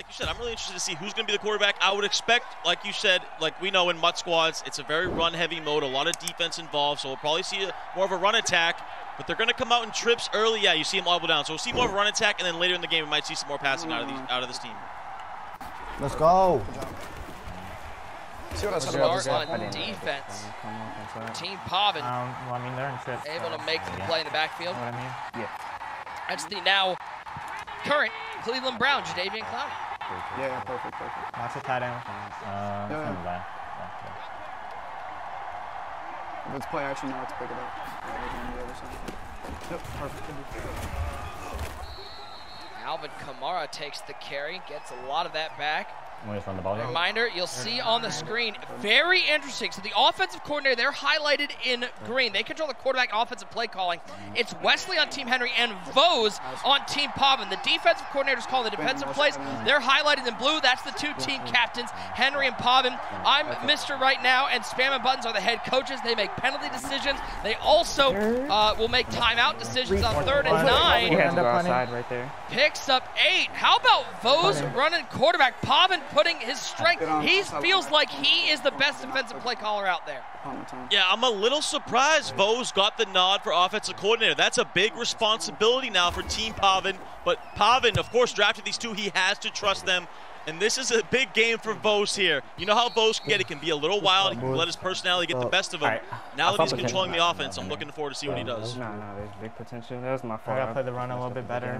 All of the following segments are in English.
you said, I'm really interested to see who's going to be the quarterback. I would expect, like you said, like we know in MUT squads, it's a very run-heavy mode, a lot of defense involved, so we'll probably see more of a run attack. But they're going to come out in trips early. Yeah, you see them audible down. So we'll see more of a run attack, and then later in the game, we might see some more passing out of this team. Let's go. See what I said about this on defense. Team Pavan well, I mean, they're in trips, able to make the play in the backfield. You know what I mean? Yeah. That's the now current Cleveland Brown, Jadeveon Clowney. Yeah, perfect. Lots of tight end. If it's play action, now it's pick it up. On the other side. Yep, perfect. Alvin Kamara takes the carry, gets a lot of that back. Run the ball here. Reminder, you'll see on the screen, very interesting. So the offensive coordinator, they're highlighted in green. They control the quarterback offensive play calling. It's Wesley on Team Henry and Vose on Team Pavan. The defensive coordinators calling the defensive plays. They're highlighted in blue. That's the two team captains, Henry and Pavan. I'm Mr. Right Now, and Spam and Buttons are the head coaches. They make penalty decisions. They also will make timeout decisions on 3rd and 9. He had to go outside right there. Picks up 8. How about Vose running quarterback? Pavan putting his strength. He feels like he is the best defensive play caller out there. Yeah, I'm a little surprised Vose got the nod for offensive coordinator. That's a big responsibility now for Team Pavan. But Pavan, of course, drafted these two. He has to trust them. And this is a big game for Vose here. You know how Vose can get. It can be a little wild. He can let his personality get the best of him. Now that he's controlling the offense, I'm looking forward to see what he does. No, there's big potential. That was my fault. I gotta play the run a little bit better.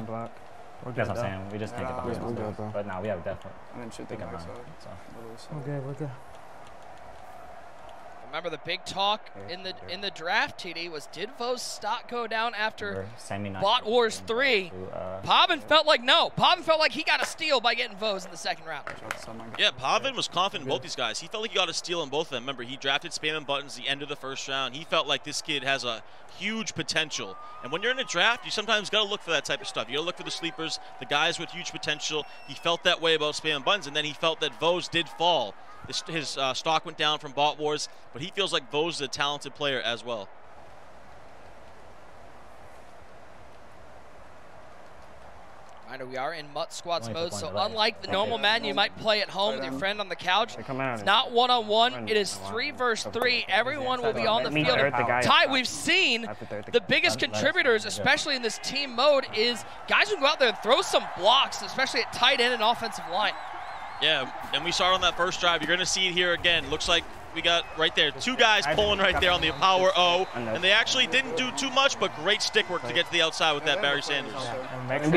That's what I'm saying. We just can't get behind him. But now we have definitely. I didn't shoot the back side. We're good. Remember the big talk in the draft, TD, was did Vose stock go down after Bot Wars 3? Pavan felt like no. Pavan felt like he got a steal by getting Vose in the 2nd round. Yeah, Pavan was confident in both these guys. He felt like he got a steal in both of them. Remember, he drafted Spam and Buttons the end of the 1st round. He felt like this kid has a huge potential. And when you're in a draft, you sometimes got to look for that type of stuff. You got to look for the sleepers, the guys with huge potential. He felt that way about Spam and Buttons, and then he felt that Vose did fall. His stock went down from Bot Wars, but he feels like Vose is a talented player as well. Reminder, we are in MUT squads mode, so unlike the normal Madden you might play at home with your friend on the couch, it's not one-on-one. It is 3 versus 3. Everyone will be on the field. Ty, we've seen the biggest contributors, especially in this team mode, is guys who go out there and throw some blocks, especially at tight end and offensive line. Yeah, and we saw it on that first drive. You're going to see it here again. Looks like we got right there 2 guys pulling right there on the power O, and they actually didn't do too much, but great stick work to get to the outside with that Barry Sanders. That's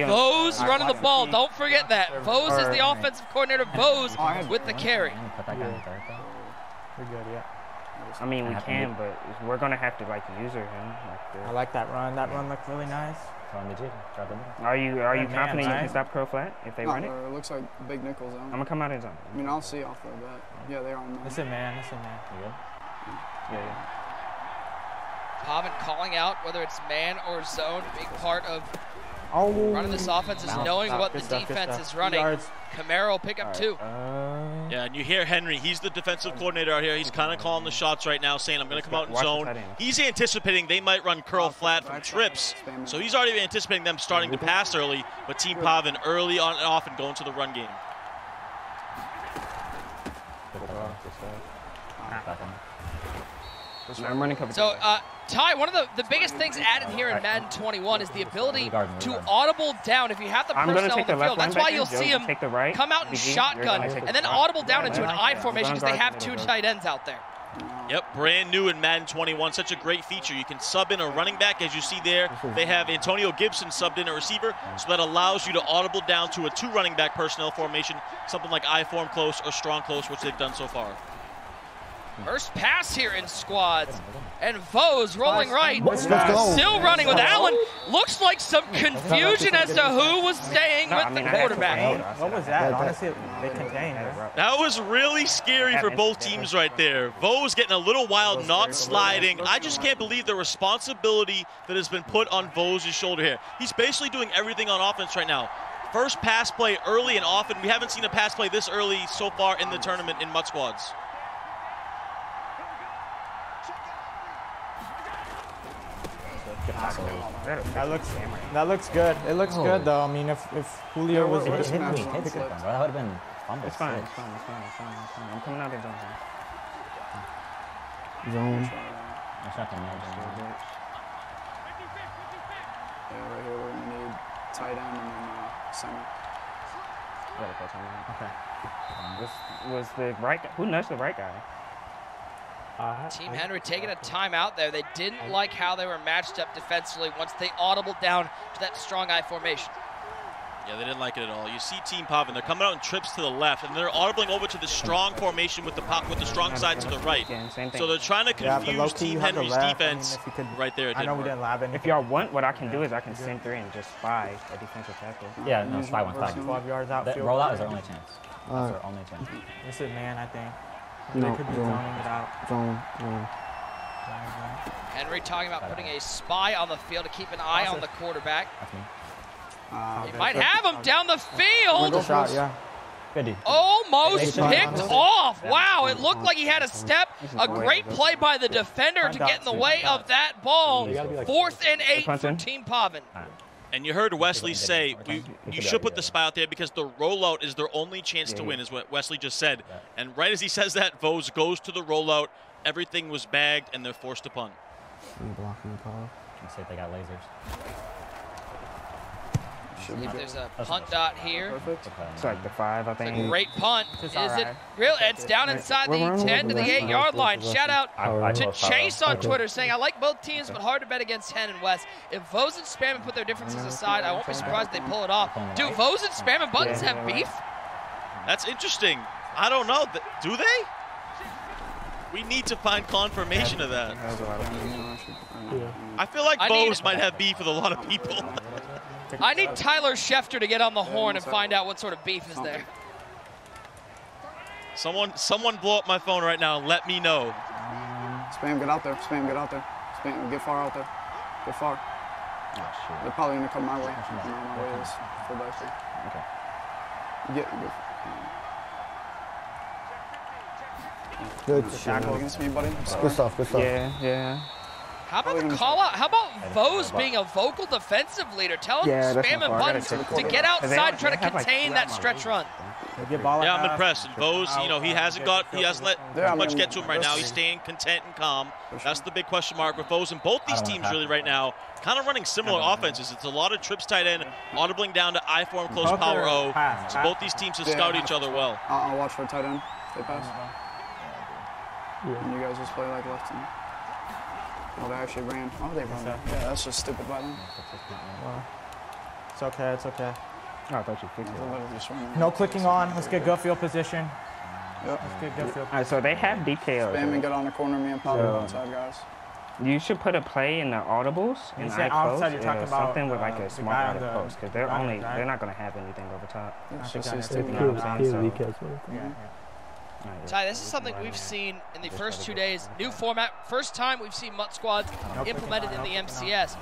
Vose running the ball. Don't forget that. Vose is the offensive coordinator. Vose with the carry. We're good, yeah. I mean, we can, but we're going to have to, user him. I like that run. That run looked really nice. Are you confident you can stop curl flat if they run it? It looks like big nickel zone. I'm going to come out in zone. I mean, I'll see off the bat. Yeah, they are on. Listen, man. Yeah. Pavan calling out whether it's man or zone. Big part of running this offense is knowing what the defense is running. Camaro will pick up 2. Yeah, and you hear Henry. He's the defensive coordinator out here. He's kind of calling the shots right now, saying, I'm going to come out in zone. He's anticipating they might run curl flat from trips. So he's already anticipating them starting to pass early, but Team Pavan early on and often going to the run game. I'm running cover. So, Ty, one of the biggest things added here in Madden 21 is the ability to audible down if you have the personnel on the field. That's why you'll see him come out and shotgun and then audible down into an I formation because they have 2 tight ends out there. Yep, brand new in Madden 21. Such a great feature. You can sub in a running back, as you see there. They have Antonio Gibson subbed in a receiver, so that allows you to audible down to a 2 running back personnel formation, something like I form close or strong close, which they've done so far. First pass here in squads, and Vose rolling right. Let's go. Still running with Allen. Looks like some confusion as to who was staying with the quarterback. What was that? Honestly, they contained. That was really scary for both teams right there. Vose getting a little wild, not sliding. I just can't believe the responsibility that has been put on Vose's shoulder here. He's basically doing everything on offense right now. First pass play early and often. We haven't seen a pass play this early so far in the tournament in MUT squads. That looks good. It looks good though. I mean, if Julio was Hit me. just Hit it, bro. That would have been fumble. It's fine. It's fine. It's fine. It's fine. It's fine. I'm coming out of zone. Zone. I shot him. Yeah, right here we're gonna need tight end and then center. Got a catch on that. okay. Was the right guy? Who nudged the right guy? Team Henry taking a timeout there. They didn't like how they were matched up defensively once they audibled down to that strong eye formation. Yeah, they didn't like it at all. You see Team Pavan, they're coming out in trips to the left, and they're audibling over to the strong formation with the strong side to the right. So they're trying to confuse Team Henry's defense right there. I know we didn't lab anything. If y'all want, what I can do is I can send 3 and just spy a defensive tackle. Yeah, no, spy one. 12 yards out. Rollout is our only chance. That's our only chance. This is man, I think. No, They could be zoning it out. Zone. Henry talking about putting a spy on the field to keep an eye on the quarterback. That's me. He might have him down the field. Good shot, yeah. Good D. Almost picked off. Wow, it looked like he had a step. A great play by the defender to get in the way of that ball. 4th and 8 for Team Pavan. And you heard Wesley say, you should put the spy out there because the rollout is their only chance to win, is what Wesley just said. And right as he says that, Vose goes to the rollout. Everything was bagged, and they're forced to punt. Blocking the call. Let's see if they got lasers. See if there's a punt dot here. Perfect. It's like the 5, I It's a think. great punt. Is it alright. real? It's down inside the 10 to the 8-yard line. Shout out to Chase on Twitter saying, I like both teams, but hard to bet against Hen and West. If Vose and Spam put their differences aside, I won't be surprised if they pull it off. Do Vose and Spam and Buttons have beef? That's interesting. I don't know. Do they? We need to find confirmation of that. I feel like Vose might have beef with a lot of people. I need Tyler Schefter to get on the horn and find out what sort of beef is there. Someone blow up my phone right now and let me know. Spam, get out there. Spam, get out there. Spam, get far out there. Get far. They're probably gonna come my way. My way is full back here. Okay. Good shot against me, buddy. Good stuff. Good stuff. Yeah. How about the call out? How about Vose being a vocal defensive leader, telling Spam and Buttons to get outside and try to contain that stretch run? Yeah, I'm impressed. And Vose, you know, he hasn't let much get to him right now. He's staying content and calm. That's the big question mark with Vose. And both these teams really right now kind of running similar offenses. It's a lot of trips tight end, audibling down to I form close power O. So both these teams have scouted each other well. I'll watch for tight end. They pass. And you guys just play like left end. Oh, they actually ran. Oh, they ran. Yeah, that's just stupid by them. It's okay. It's okay. Oh, I thought you fixed it. No clicking on. Let's get gut field position. Yep. Let's get gut field. All right, so they have details. Spam and get on the corner. Me and Pablo outside, guys. You should put a play in the audibles and say I post, outside, you're talking about, something with like a the smart guy out on of the- post because they're not gonna have anything over top. It's think just I these understand. two You know guys. what I'm saying? So, Ty, this is something we've seen in the first 2 days. New format. First time we've seen MUT squads implemented in the MCS.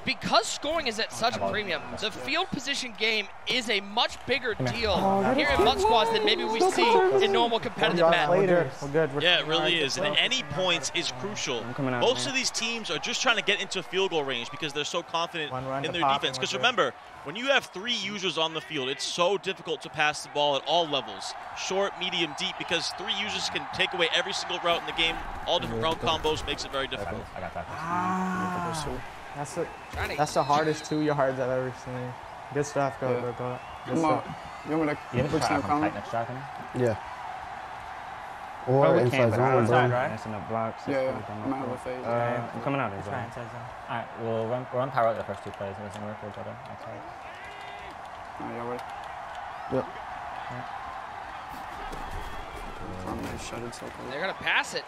Because scoring is at such a premium, the field position game is a much bigger deal here in MUT squads than maybe we see in normal competitive Madden. We're good. Yeah, it really is. And any points is crucial. coming out, Most man. of these teams are just trying to get into field goal range because they're so confident One run in to their pop defense. and Because we're good. remember, when you have 3 users on the field, it's so difficult to pass the ball at all levels. Short, medium, deep, because 3 users can take away every single route in the game. All different route combos makes it very difficult. I got that. That's the hardest 2 yards I've ever seen. Good stuff. Go. Good Come stuff. on. You want me You to have put a some shot from comment? tight next shot him? Yeah. Oh, Or we inside can, but zone, outside, bro. right? messing up blocks. Yeah, That's I'm what gonna have a phase. I'm coming out of Try zone. inside zone. All right, we'll run power out the first 2 plays. It doesn't work for each other. Outside. Alright, y'all ready? Yep. Shut it so close. They're going to pass it.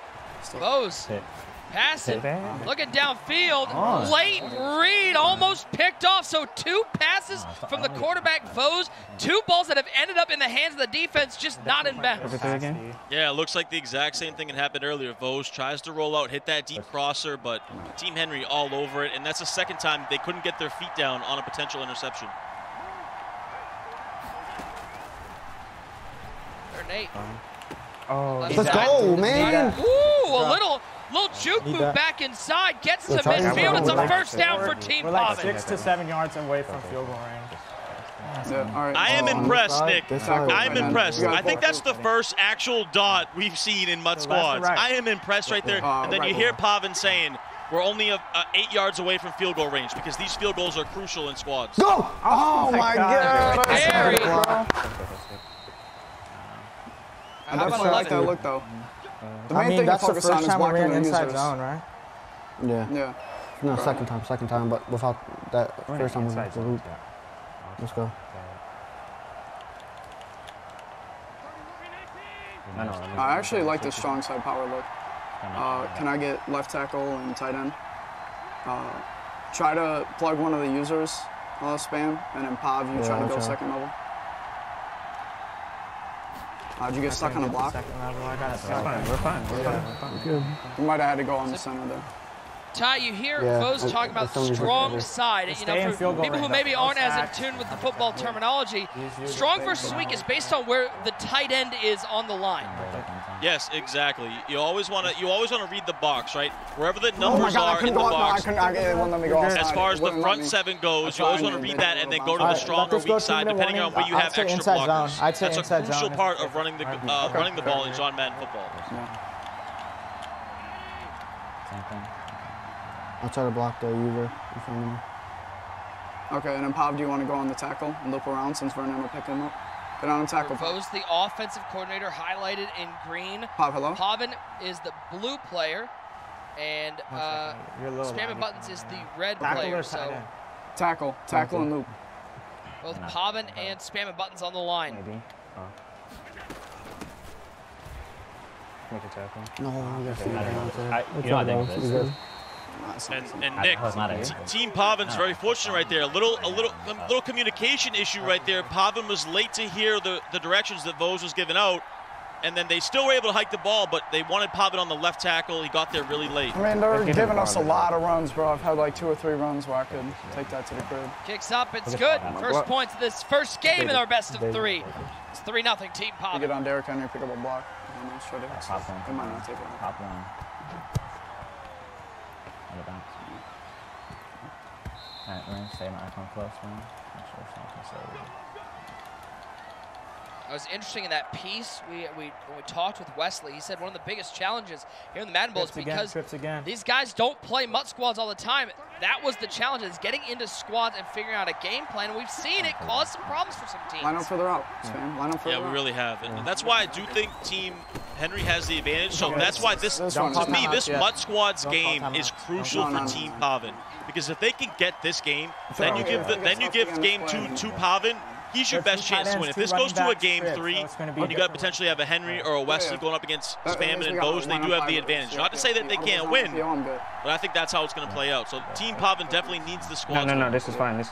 Vose. Hit. Pass it. Bad. Looking downfield. Oh. Late read. Almost picked off. So 2 passes from the quarterback, Vose. 2 balls that have ended up in the hands of the defense, just not in bounds. Is it there again? Yeah, it looks like the exact same thing that happened earlier. Vose tries to roll out, hit that deep crosser, but Team Henry all over it. And that's the second time they couldn't get their feet down on a potential interception. Nate. Oh, Let's Let's go, man. Ooh, Ooh, a little juke move back inside. Gets to midfield. It's a first down for Team We're like Pavan. 6 to 7 yards away from field goal range. I am impressed, Nick. I'm impressed. I think that's the first actual dot we've seen in Mutt squads. I am impressed right there. And then you hear Pavan saying, we're only 8 yards away from field goal range because these field goals are crucial in squads. Go! Oh my God! Harry. I definitely like that look though. The main thing to focus on is blocking the inside users. zone, right? Yeah. No, second time, but without that first time, let's go. I actually like this strong side power look. Can I get left tackle and tight end? Try to plug one of the users, spam, and then Pav, you try to go second level. Did you get stuck on a block? We're fine. You might have had to go on the center there. Ty, you hear Foes talking about strong side. You know, for people who maybe aren't as in tune with the football terminology, strong versus weak is based on where the tight end is on the line. Yes, exactly. You always want to read the box, right? Wherever the numbers are in the box. As far as the front seven goes, you always want to read that and then go to the strong or weak side, depending on where you have extra blockers. That's a crucial part of running the ball in John Madden football. Same thing. I'll try to block the user in front of me. Okay, and then Pav, do you want to go on the tackle and loop around since Vernon will pick him up? Get on the tackle. Foes, the offensive coordinator, highlighted in green. Pav, hello? Pavan is the blue player, and Spamming Buttons is the red player. So tackle and loop. Both Pavan and Spamming Buttons on the line. Maybe. Make a tackle. No, I guess I think this is. And Nick, Team Pavan's very fortunate right there. A little communication issue right there. Pavan was late to hear the directions that Vose was giving out, and then they still were able to hike the ball, but they wanted Pavan on the left tackle. He got there really late. I mean, they're giving us a lot of runs, bro. I've had like 2 or 3 runs where I could take that to the crib. Kicks up, it's good. First points of this first game in our best of 3. It's 3-0 Team Pavan. You get on Derrick Henry, pick up a block. They might not take it. Top one. Alright, we're going to stay my icon close, man. Make sure it's not conservative. It was interesting in that piece, when we talked with Wesley, he said one of the biggest challenges here in the Madden Bowl is because these guys don't play Mutt squads all the time. That was the challenge, is getting into squads and figuring out a game plan, and we've seen it cause some problems for some teams. Line up further out, Spam. Line up further out. Yeah, we really have. And that's why I do think Team Henry has the advantage. So that's why this Mutt squads game is crucial for Team Pavan. Because if they can get this game, then you give game 2 to Pavan. He's your best chance to win. If this goes to a game 3, you got to potentially have a Henry or a Wesley going up against Spamming and Bose. They do have the advantage. Not to say that they can't win, but I think that's how it's going to play out. So Team Pavan definitely needs the squad. No, this is fine.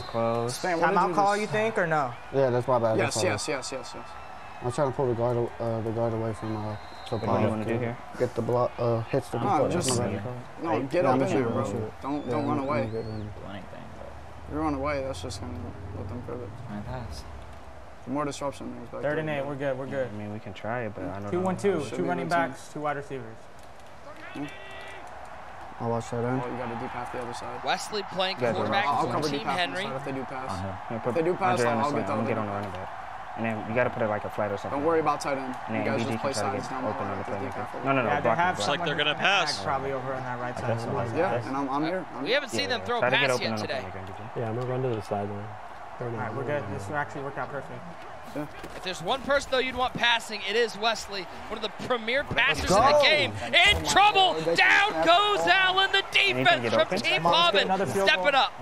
Close. Timeout call, you think, or no? Yeah, that's my bad. Yes. I'm trying to pull the guard away from so what do you want to do here? Get the block, hits the get up in there, bro. Don't run away. Do anything, If you run away, that's just going to let them curve it. pass. The more disruption there's back 3rd and 8, we're good. I mean, we can try it, but I don't know. 2-1-2, 2 running backs, 2 wide receivers. I'll watch that end. You got to deep half the other side. Wesley playing quarterback for Team Henry. If they do pass. If they do pass, I'll get on the running back. And then you got to put it like a flat or something. Don't worry about tight end. And then you guys MBG just play can try to sides get down open on the the playmaker. No. No, They have Looks like they're going to pass. Probably over on that right side. Yeah, and I'm here. We haven't seen them throw a pass yet today. Yeah, I'm going to run to the sideline. All right, we're good. This will actually work out perfect. If there's one person, though, you'd want passing, it is Wesley, one of the premier passers in the game. In trouble! Down goes Allen, the defense from Team Pavan. Step it up.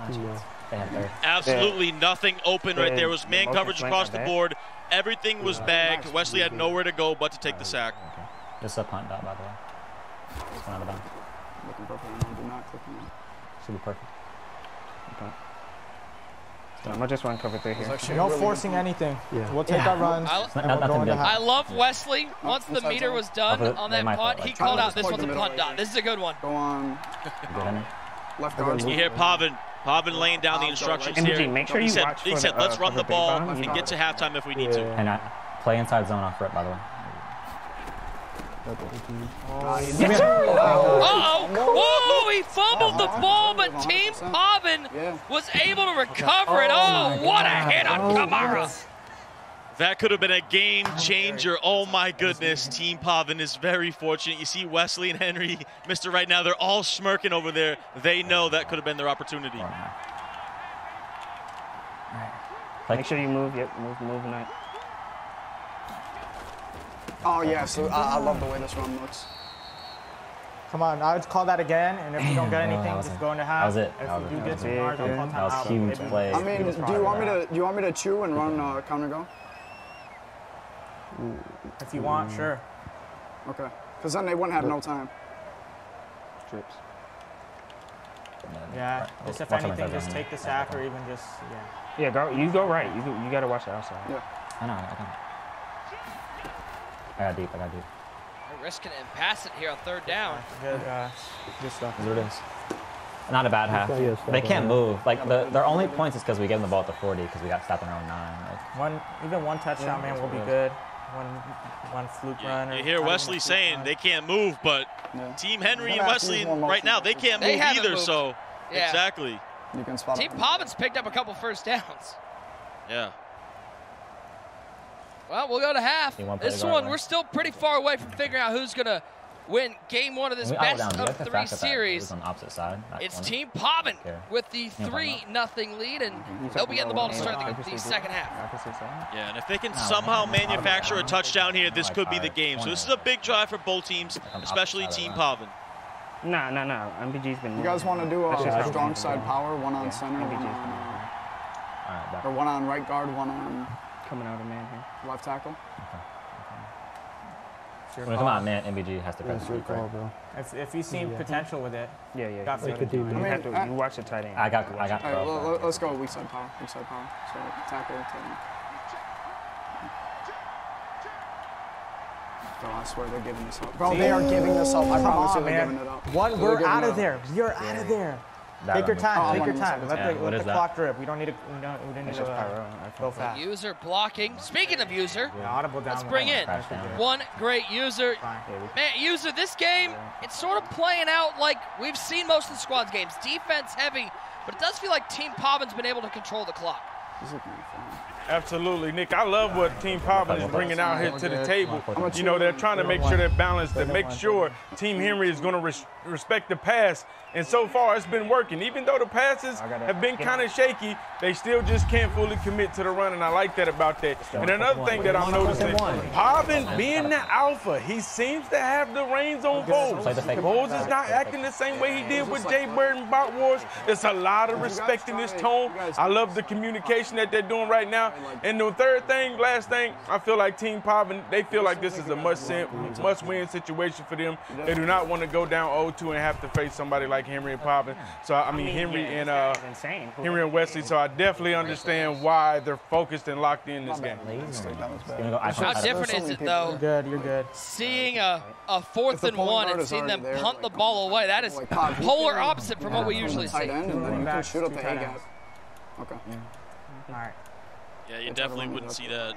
Absolutely nothing open right there. It was man coverage across the board. Everything was bagged. Wesley had nowhere to go but to take the sack. This is a punt dot, by the way. Just went out of bounds. Looking perfect. Do not click on it. Should be perfect. So I'm going to just run cover 3 here. No forcing anything. Yeah. We'll take our runs. I love Wesley. Once the meter was done on that punt, he called out this one's a punt dot. This is a good one. Go on. Left guard. You hear Pavan Pavan laying down the instructions MBG, here. make sure you watch he said, let's run the ball and get to halftime if we need to. And play inside zone off rip, by the way. Whoa, he fumbled the ball, but Team Pavan was able to recover it. Oh, what a hit on Kamara. That could have been a game changer. Oh my goodness, Team Pavan is very fortunate. You see Wesley and Henry, Mr. Right now, they're all smirking over there. They know that could have been their opportunity. Make sure you move. Yep, move tonight. Oh yes, I love the way this run looks. Come on, I would call that again, and if you don't get anything, just go into half. That was it. If you do get some yards, I'll call that was huge play. I mean, do you want me to chew and run counter go? If you want, sure. Okay, because then they wouldn't have no time. Trips. Yeah, just if anything, just take the sack or even just, Yeah, you go right. You got to watch the outside. Yeah. I know. I got deep. They're risking it and pass it here on 3rd down. Good stuff. That's what it is. Not a bad half. They can't move. Like their only points is because we gave them the ball at the 40 because we got stopped in our own 9. Like, even one touchdown, man, will be good. One fluke run. You hear Wesley saying they can't move, but Team Henry and Wesley right now, they can't move either. Moved. So, yeah. Exactly. You can spot Team Pavan's picked up a couple first downs. Yeah. Well, we'll go to half. This one, we're still pretty far away from figuring out who's going to win game 1 of this best of 3 series. On the opposite side. It's Team Pavan with the 3-0 lead, and they'll be getting the ball to start the second half. Yeah, and if they can somehow manufacture a touchdown here, this could be the game. So this is a big drive for both teams, especially Team Pavan. No. MBG's been. You guys want to do a strong side power, one on center, one on right guard, one on coming out of man here. Left tackle. When it comes out, man, MBG has to press the bro. If you see potential with it, you watch the tight end. I got. Right, let's go weak side power. So tackle, tight end. Bro, I swear they're giving this up. Bro, they are giving this up. I promise you they're giving it up. We're out of there. You're out of there. Take your time. Let the clock drip. We don't need to. We didn't need to go fast. User blocking. Speaking of user, audible down. Let's bring in one great user. Man, user, this game, it's sort of playing out like we've seen most of the squad's games. Defense heavy, but it does feel like Team Pavan's been able to control the clock. Absolutely, Nick. I love what Team Pavan is bringing out here to the table. You know, they're trying to make sure they're balanced, to make sure Team Henry is going to respect the pass. And so far, it's been working. Even though the passes have been kind of shaky, they still just can't fully commit to the run, and I like that about that. And another thing that I'm noticing, Pavan being the alpha, he seems to have the reins on Bowles. Bowles is not acting the same way he did with Jay Bird and Bot Wars. There's a lot of respect in this tone. I love the communication that they're doing right now. And the last thing, I feel like Team Pavan, they feel like this is a must-win situation for them. They do not want to go down 0-2 and have to face somebody like Henry and Pavan. So I mean Henry and Wesley. So I definitely understand why they're focused and locked in this game. How different is it though? You're good. Seeing a 4th and 1 and seeing them punt the ball away. That is polar opposite from what we usually see. And then you can shoot up the A gap. Okay. All right. Yeah, you definitely wouldn't see that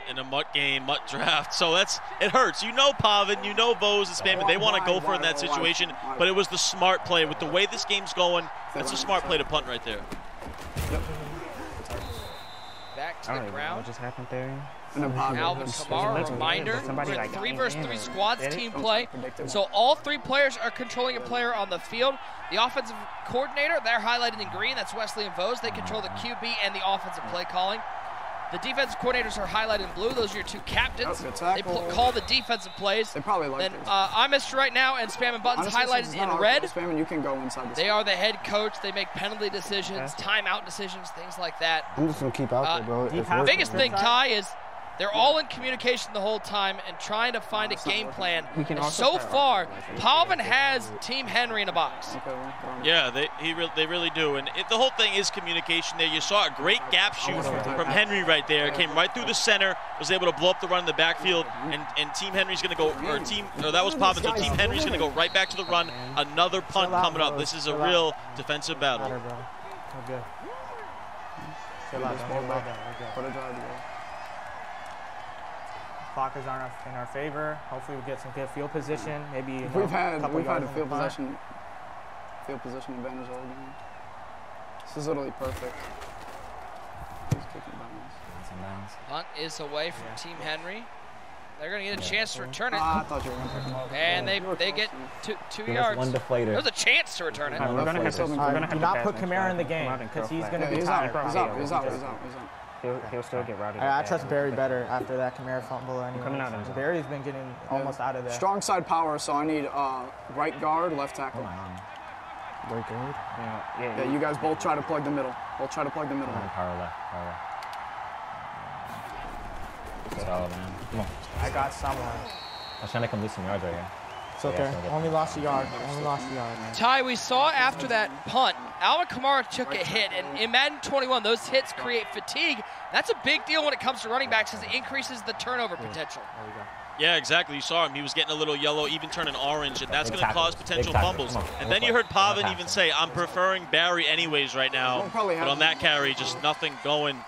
in a MUT game, MUT draft. So it hurts. You know Pavan, you know Vose is spamming. They want to go for it in that situation, but it was the smart play. With the way this game's going, it's a smart play to punt right there. Back to the ground. What just happened there? Alvin Kamara, reminder, we're in 3 versus 3 squads team play. So all 3 players are controlling a player on the field. The offensive coordinator, they're highlighted in green. That's Wesley and Vose. They control the QB and the offensive play calling. The defensive coordinators are highlighted in blue. Those are your 2 captains. They call the defensive plays. They probably like Then I'm Mr. Right Now and Spam and Buttons highlighted in red. Spam and you can go inside. They are the head coach. They make penalty decisions, timeout decisions, things like that. I'm just going to keep out there, bro. Biggest thing, Ty, is They're all in communication the whole time and trying to find a game plan. And so far, Pavan has Team Henry in a box. Yeah, they really do. And the whole thing is communication there. You saw a great gap shoot from Henry right there. It came right through the center, was able to blow up the run in the backfield, and Team Henry's going to go, or that was Pavan, so Team Henry's going to go right back to the run. Another punt coming up. This is a real defensive battle. Good. Clock is in our favor. Hopefully we get some good field position. Maybe we've had a field position advantage all game. This is literally perfect. He's kicking bounds. Punt is away from Team Henry. They're going to get a chance to return it. I thought you were going to pick him up. And they get 2 yards. One deflator. There's a chance to return it. We're going to have to not put Kamara in the game because he's going to be tired. He's out. He'll still get routed. I trust Barry better after that Kamara fumble anyway. Coming out Barry's been getting almost out of there. Strong side power, so I need right guard, left tackle. Right guard? Yeah, you guys both try to plug the middle. Power left. So, man. Come on. I got someone. I was trying to come lose some yards right here. It's okay. Only lost a yard. Ty, we saw after that punt, Alvin Kamara took a hit, and in Madden 21, those hits create fatigue. That's a big deal when it comes to running backs because it increases the turnover potential. Yeah, exactly. You saw him. He was getting a little yellow, even turning orange, and that's going to cause potential fumbles. And then you heard Pavan even say, I'm preferring Barry anyways right now. But on that carry, just nothing going.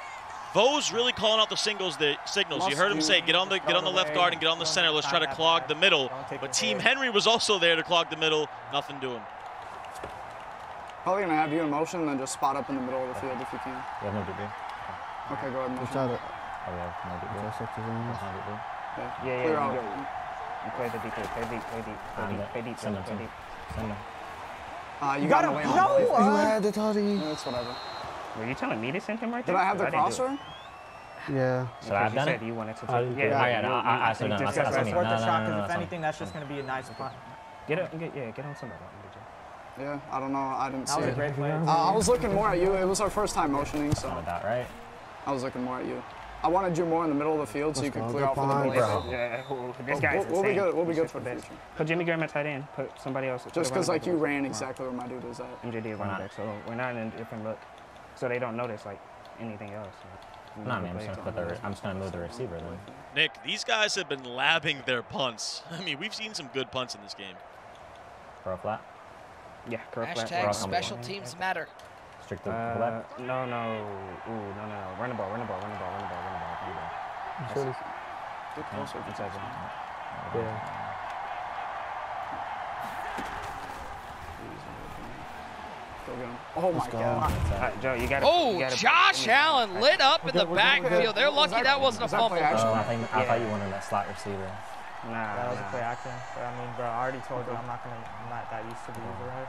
Vo's really calling out the signals. You heard him say, get on the left guard and get on the center. Let's try to clog the middle. But Team Henry was also there to clog the middle. Nothing doing. Probably going to have you in motion and then just spot up in the middle of the field if you can. You have no DB. Okay, go ahead. What's that? Oh, yeah, no DB. Yeah. You play the deep. Play deep. Send him. You got him. No! That's whatever. Were you telling me to send him right there? Did I have the crosser? Yeah. So I've done it? You wanted to I said no. That's worth the shot because if anything, that's just going to be a nice punt. Get on somebody. Yeah, I don't know. I didn't see it. That was a great play. I was looking more at you. It was our first time motioning, so. That right? I was looking more at you. I wanted you more in the middle of the field so you could clear off the middle. Yeah, this guy's insane. We'll be good for the future. Put Jimmy Graham at tight end. Put somebody else. Just because like you ran exactly where my dude was at. MJD running back, so we're not in a different look. So they don't notice like anything else. I'm just going to move the receiver then. Nick, these guys have been labbing their punts. I mean, we've seen some good punts in this game. Curl flat? Yeah, curl flat. Hashtag special teams matter. Strict left? No. Run the ball. Get closer. Yeah. Oh my God. Joe, you got to. Josh Allen lit up in the backfield. They're lucky that wasn't a fumble. I thought you wanted that slot receiver. That was a play action. But I mean, bro, I already told you I'm not that used to the user rush.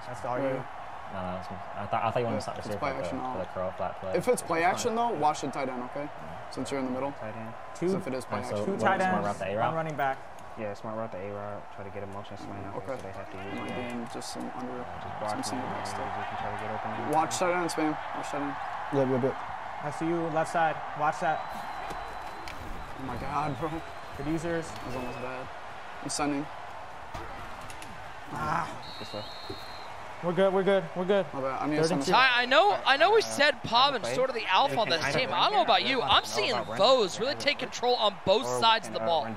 That's all you. No, I thought you wanted to slot receiver for the curl flat play. If it's play action though, watch the tight end, okay? Since you're in the middle. Tight end. If it is play action. Two tight ends, one running back. Yeah, smart route the A-route, try to get a motion slant out there so they have to use it. Doing just some under, some single back stuff. You can try to get open. Watch tight end, spam. Watch tight end. Yep. I see you left side. Watch that. Oh my God, bro. Good users. That was almost bad. I'm sending. This way. We're good. I know we said Pavan's sort of the alpha on this team. I don't know about you. I'm seeing Vos really take control on both sides of the ball.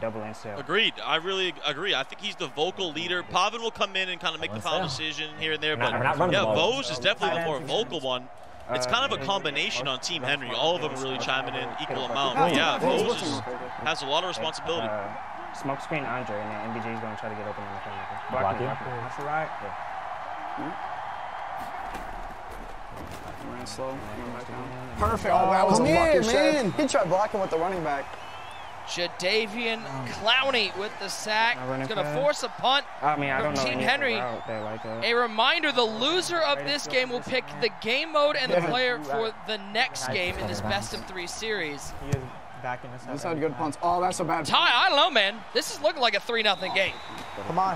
Agreed. I really agree. I think he's the vocal leader. Pavan will come in and kind of make the final decision here and there. But yeah, Vos is definitely the more vocal one. It's kind of a combination on Team Henry. All of them are really chiming in equal amount. But yeah, Vos has a lot of responsibility. Smoke screen Andre, and then MBJ is going to try to get open in the corner. Block you? That's right. Yeah. Ran slow. Perfect. Oh, that was a lucky shot. He tried blocking with the running back. Jadavian Clowney with the sack. He's going to force a punt from Team Henry. A reminder, the loser of this game will pick the game mode and the player for the next game in this best-of-3 series. Back in the center. He's had good punts. Oh, that's a bad Ty, I don't know, man. This is looking like a 3-0 game. Come on.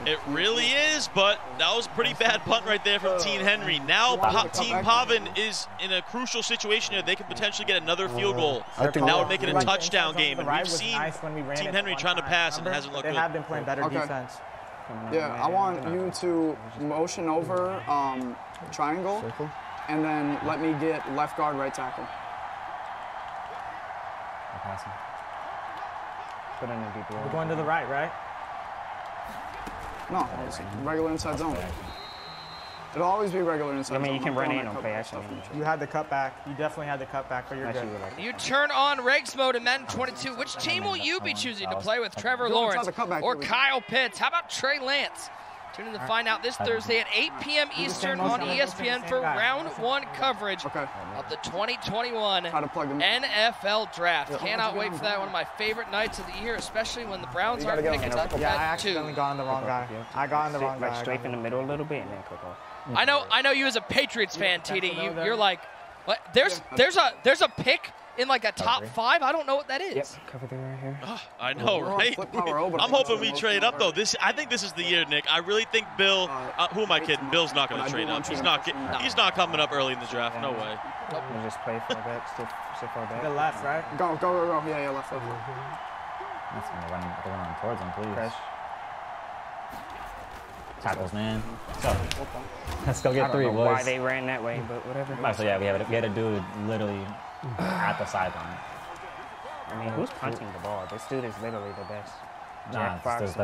It really is, but that was a pretty bad punt right there from Team Henry. Now Team Pavan is in a crucial situation here. They could potentially get another field goal. Now we're making a touchdown game, and we've seen Team Henry trying to pass and it hasn't looked good. They have been playing better defense. Yeah, I want you to motion over triangle, and then let me get left guard, right tackle. Put in a deep ball. We're going to the right? No, it's regular inside zone. It'll always be regular inside zone. I mean, you can run in on play action. You had the cutback. You definitely had the cutback, but you're good. You turn on Regs mode in Madden 22. Which team will you be choosing to play with, Trevor Lawrence or Kyle Pitts? How about Trey Lance? Tune in to find out this Thursday at 8 p.m. Eastern on ESPN for round 1 coverage of the 2021 NFL Draft. Cannot wait for that. One of my favorite nights of the year, especially when the Browns aren't picking up Yeah, I at 2. accidentally got on the wrong guy. I got on the wrong guy. Like strafe in the middle a little bit and then click off. I know you as a Patriots fan, TD. You're like, what? There's a pick in like a top 5. I don't know what that is. Yep, cover 3 right here. I know, right? I'm hoping we trade up though. I think this is the year, Nick. I really think Bill. Who am I kidding? Bill's not going to trade up. He's not coming up early in the draft. No way. You just play far back, sit far back. The left, right? Go. Yeah, left. That's going to run towards him, please. Fresh. Tackles, man. Let's go get 3, boys. I don't know why they ran that way, but whatever. Right, so yeah, we had a dude literally at the sideline. I mean, who's punting the ball? This dude is literally the best. Nah, Fox,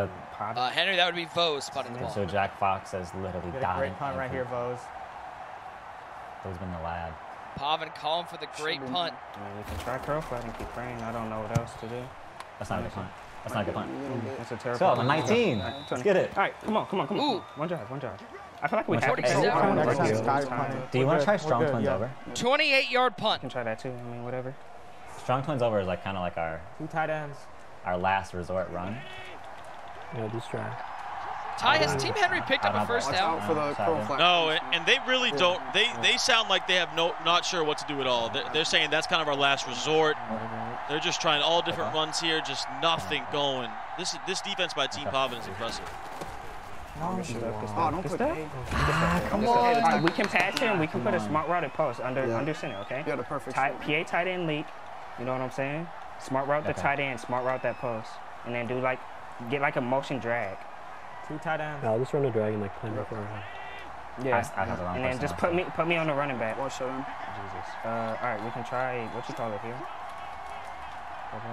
Henry, that would be Vose punting the ball. So Jack Fox has literally died. Great punt right here, Vose. He's been the lad. Pavan calling for the great punt. I mean, we can try curl flat and keep praying. I don't know what else to do. That's not a good punt. That's not a good punt. That's a terrible So, I'm 19. Let's get it. All right, come on. Ooh. One drive. I feel like we have to get Do you want to try strong twins over? 28-yard punt. You can try that too. I mean, whatever. Strong twins over is like kind of like our 2 tight ends. Our last resort run. Yeah, just try. Ty, has Team Henry picked up a first down? No, and they really don't. They sound like they have not sure what to do at all. They're saying that's kind of our last resort. They're just trying all different runs here, just nothing going. This defense by Team Pavan is impressive. Come on. We can pass here and we can put a smart route at post under center, okay? Yeah, the perfect. PA tight end leak. You know what I'm saying? Smart route the tight end, smart route that post, and then get like a motion drag. 2 tight ends. I'll just run a drag and like play before. Yeah, and then just put me on the running back. Watch that. Jesus. All right, we can try what you call it here. I'm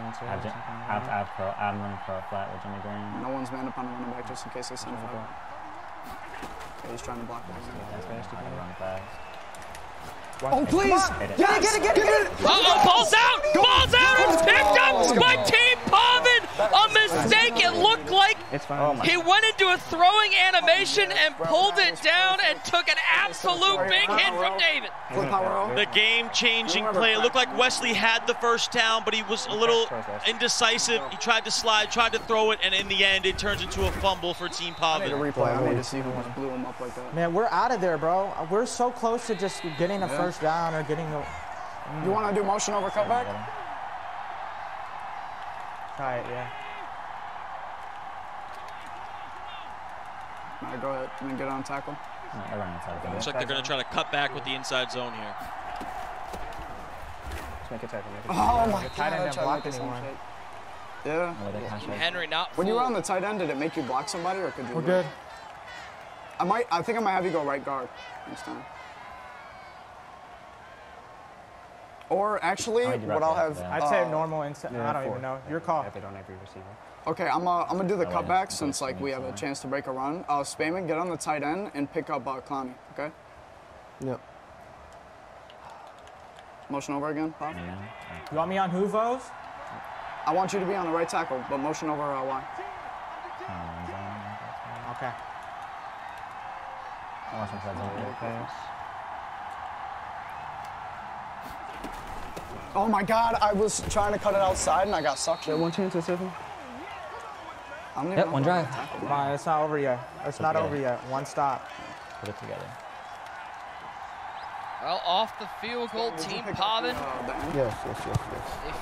running curl flat with Jimmy Green. No one's manned up on the running back just in case they send it out. Yeah, he's trying to block that. Oh, please! Get it! Ball's out! It's picked up by Team Pavan! A mistake, it looked like he went into a throwing animation and pulled it down and took an absolute big hit from David. The game-changing play. It looked like Wesley had the first down, but he was a little indecisive. He tried to slide, tried to throw it, and in the end, it turns into a fumble for Team Pavan. I need a replay. I need to see who just blew him up like that. Man, we're out of there, bro. We're so close to just getting a first down or getting a... You want to do motion over cutback? Try it, yeah. All right, go ahead and then get on tackle. Looks like they're going to try to cut back with the inside zone here. Let's make a tackle. Oh my tight end didn't block anyone. Yeah. Henry not When you were on the tight end, did it make you block somebody or could you? We're good. I think I might have you go right guard next time. Or actually, what I'll have... I'd say normal inside. I don't even know. Your call. If they don't have your receiver. Okay, I'm gonna do the cutback since like we have a chance to break a run. Spam it, get on the tight end, and pick up Clowney. Okay. Yep. Motion over again, Pop. You want me on who, Vose? I want you to be on the right tackle, but motion over Y. Okay. Oh my God! I was trying to cut it outside and I got sucked. One chance at 7. Yep, one drive. Come on, it's not over yet. It's not over yet. One stop. Put it together. Well, off the field goal, Team Pavan. Yes. A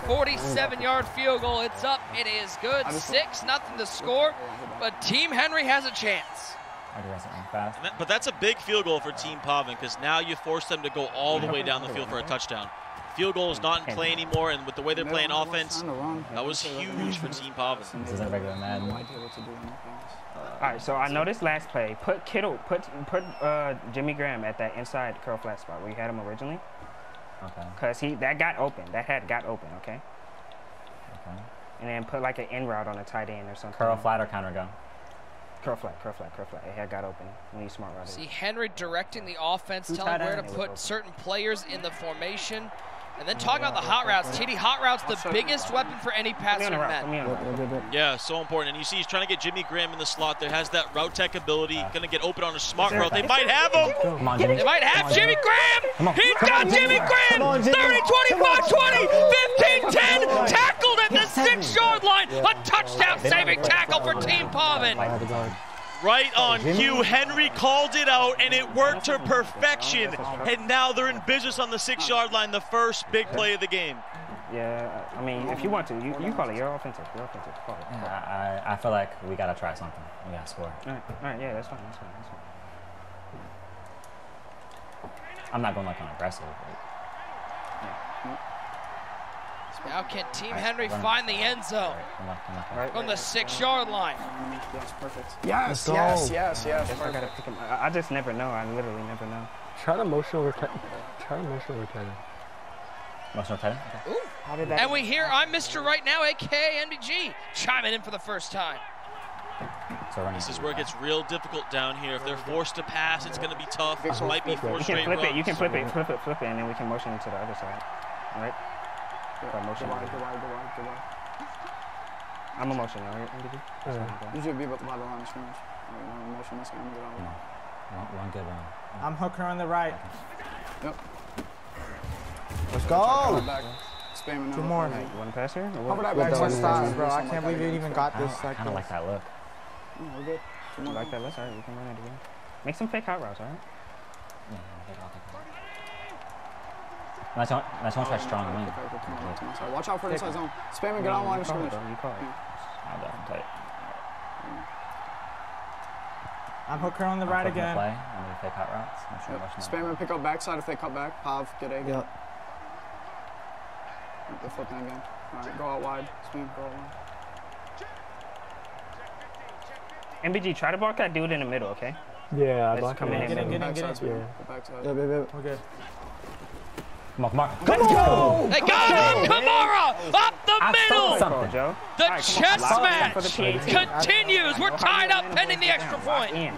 47-yard field goal. It's up. It is good. 6-0 to score, but Team Henry has a chance. But that's a big field goal for Team Pavan because now you force them to go all the way down the field for a touchdown. Field goal is not in play anymore, and with the way they're playing offense, that was huge for Team Pavan. This isn't regular Madden. All right, so I noticed last play. Put Kittle, put Jimmy Graham at that inside curl flat spot where you had him originally. Okay. Cause that got open. That had got open. Okay. Okay. And then put like an in route on a tight end or something. Curl flat or counter go? Curl flat. It had got open when you smart routed. See Henry directing the offense, telling where to put certain players in the formation. And then talking about the hot routes. TD, hot routes, the biggest weapon for any passer in Madden. Yeah, so important. And you see he's trying to get Jimmy Graham in the slot. There has that route tech ability. Going to get open on a smart route. They might have him. Come on, Jimmy. They might have Jimmy Graham. He's got Jimmy Graham. 30, 25, 20, 15, 10. Tackled at the 6-yard line. A touchdown-saving tackle for Team Pavan. Right on cue, Henry called it out, and it worked to perfection. And now they're in business on the 6-yard line, the first big play of the game. Yeah, I mean, if you want to, you call it. You're offensive. Call it. Yeah, I feel like we got to try something. We got to score. All right, yeah, that's fine. I'm not going like an aggressive. Now can Team Henry find the end zone on the 6-yard line? Yes, perfect. Yes. I gotta pick him. I just never know. I literally never know. Try to motion over tight end. Motion tight end? Ooh. How did that? And we hear I'm Mr. Right Now, a.k.a. NBG, chiming in for the first time. This is where it gets real difficult down here. If they're forced to pass, it's going to be tough. This might be 4 straight runs. You can flip it, and then we can motion it to the other side. All right? Motion. I'm a motion, all right? You should be by the line of scrimmage. Motion this guy and get out. One good run. I'm hooker on the right. Yep. Let's go. Spamming. Two more. One passer? Cover that Back backside to stops, bro. I can't believe you even got this. I kind of like that look. We're good. You like that? Let's all right. We can run it again. Make some fake hot routes, all right? Yeah, Nice one try strong wing. Watch out for the inside zone. Spam and get on line of scrimmage. You call it. I'm hooker on the right again. I'm going to fake hot routes. Spam and pick up backside if they cut back. Pav, get A. Yep. They're flipping again. All right, go out wide. Spam, go out wide. MBG, try to block that dude in the middle, okay? Yeah, I Let's block come in. Get in. Backside. Yep. We're good. Come on. Let's go! They got him! Kamara! Up the middle! Something. The chess match continues. We're tied up pending the extra point.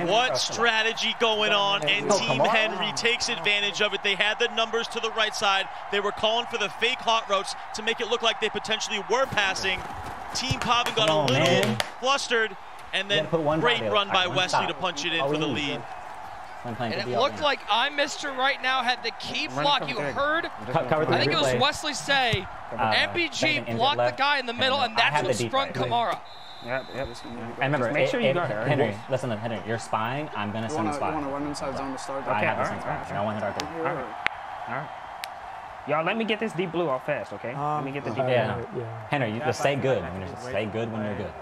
What strategy going on, and Team Henry takes advantage of it. They had the numbers to the right side. They were calling for the fake hot routes to make it look like they potentially were passing. Team Pavan got a little flustered, and then great run by Wesley to punch it in for the lead. And it looked like I'm Mr. Right Now had the key block. You heard, I think it was Wesley say, MBG blocked the guy in the middle, and that's what sprung Kamara. Yep. And remember, make sure you got it. Henry, listen, Henry, you're spying. I'm going to send a spy. You want to run inside zone to start? I have to send spy. I want to hit our All right. Y'all, let me get this deep blue off fast, okay? Let me get the deep blue. Yeah. Henry, you just stay good. Just stay good when you're good.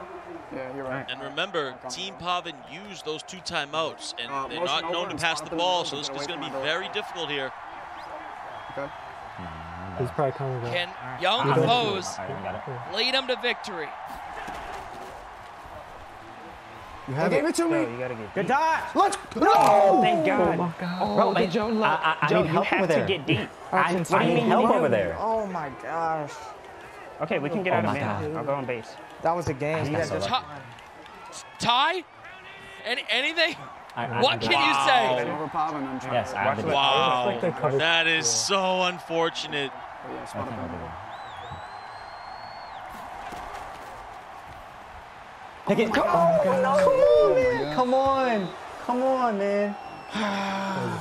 Yeah, you're right. And remember, Team Pavan used those 2 timeouts, and they're not known to pass the ball, so this is going to be very difficult here. Okay. He's probably coming back. Can young foes lead them to victory? You have Gave it to me. You gotta get Good dodge. Let's go. Oh, thank God. Oh my God. Bro, Joe, I need help over there. to get deep. I need help over there. Oh my gosh. Okay, we can get out of mid. I'll go on base. That was a game. Ty? Anything? What can you say? Over Pavan and try. Yes, I have the Wow, that is so unfortunate. Pick it. Come on, man.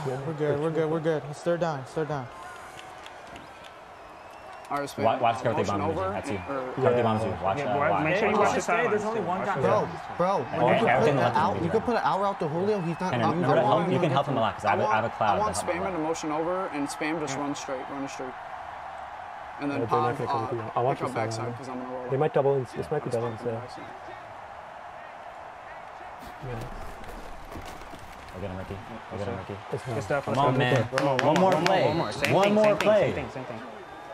We're good. It's third down. Watch Carefully Bomb you. That's you. Carefully Bombs you. Watch. Make sure you watch the sideline. There's only one time. Bro, you could put an out route to Julio. He's not. You can help him a lot because I have a cloud. I want Spam in a motion over, and Spam just run straight. And then Pav, pick up backside because I'm going to roll. They might double in. This might be double instead. I'll get him, Ricky. Good stuff. Come on, man. One more play. One more play. Same thing.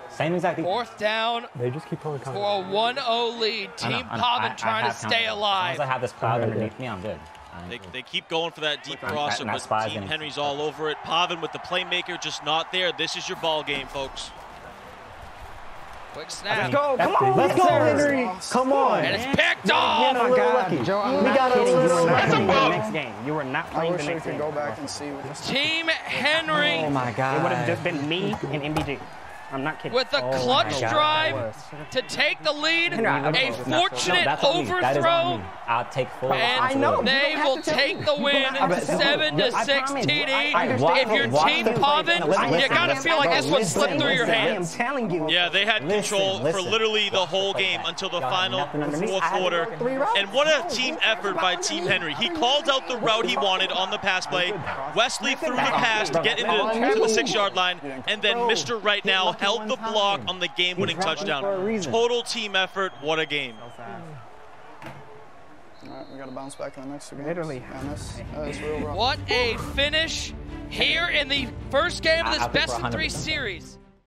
Same exact thing. 4th down. They just keep pulling for a 1-0 lead. Team Pavan trying to stay alive. As long as I have this cloud underneath me, I'm good. They keep going for that deep crosser, but Team Henry's all over it. Pavan with the playmaker just not there. This is your ball game, folks. Quick snap. Let's go. Come on. Let's go, Henry. Come on. And it's picked off. Oh, my God. Joe, I'm not kidding. You were not playing the next game. You were not playing the next game. Go back and see. Team Henry. Oh, my God. It would have just been me and MBG. I'm not kidding. With a clutch drive to take the lead, a fortunate overthrow, I'll take full. and they will take the win 7-6 TD. If you're Team Pavan, you gotta feel like this one slipped through your hands. I'm telling you. Yeah, they had control for literally the whole game until the final 4th quarter. And what a team effort by Team Henry. He called out the route he wanted on the pass play. Wesley threw the pass to get into the 6-yard line, and then Mr. Right Now held the block on the game-winning touchdown. Total team effort. What a game. All right, we got to bounce back in the next 2 games. Literally. What a finish here in the first game of this best-of-3 series.